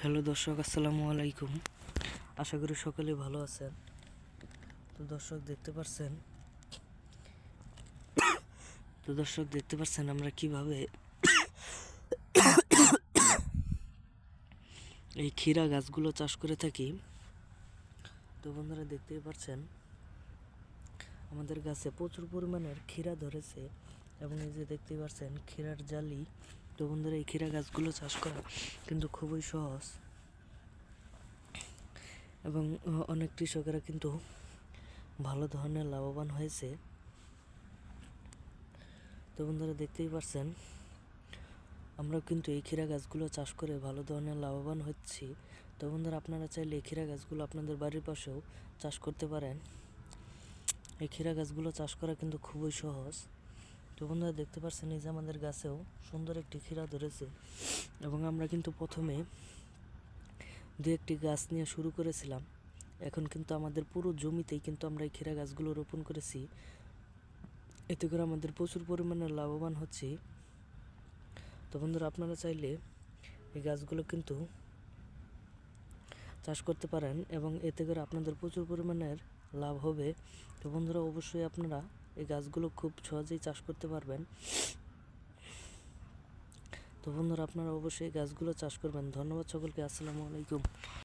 Hello দর্শক, আসসালামু আলাইকুম। আশা করি সকলে ভালো আছেন। তো দর্শক দেখতে পাচ্ছেন আমরা কিভাবে এই ক্ষীরা গাছগুলো চাষ করে থাকি। তো বন্ধুরা দেখতেই পাচ্ছেন আমাদের গাছে প্রচুর পরিমাণের ক্ষীরা ধরেছে এবং এই যে দেখতেই পাচ্ছেন ক্ষীরার জালি। তো বন্ধুরা এই ক্ষীরা গাছগুলো চাষ করা কিন্তু খুবই সহজ এবং অনেক কৃষকেরা কিন্তু ভালো ধরনের লাভবান হয়েছে। তো বন্ধুরা দেখতেই পাচ্ছেন আমরাও কিন্তু এই ক্ষীরা গাছগুলো চাষ করে ভালো ধরনের লাভবান হচ্ছি। তো বন্ধুরা আপনারা চাইলে এই ক্ষীরা গাছগুলো আপনাদের বাড়ির পাশেও চাষ করতে পারেন। এই ক্ষীরা গাছগুলো চাষ করা কিন্তু খুবই সহজ। তো বন্ধুরা দেখতে পাচ্ছেন এই যে আমাদের গাছেও সুন্দর একটি ক্ষীরা ধরেছে এবং আমরা কিন্তু প্রথমে দু একটি গাছ নিয়ে শুরু করেছিলাম। এখন কিন্তু আমাদের পুরো জমিতেই কিন্তু আমরা এই ক্ষীরা গাছগুলো রোপণ করেছি। এতে করে আমাদের প্রচুর পরিমাণে লাভবান হচ্ছি। তো বন্ধুরা আপনারা চাইলে এই গাছগুলো কিন্তু চাষ করতে পারেন এবং এতে করে আপনাদের প্রচুর পরিমাণের লাভ হবে। তো বন্ধুরা অবশ্যই আপনারা এই গাছগুলো খুব সহজেই চাষ করতে পারবেন। তো বন্ধুরা আপনারা অবশ্যই এই গাছগুলো চাষ করবেন। ধন্যবাদ সকলকে। আসসালামু আলাইকুম।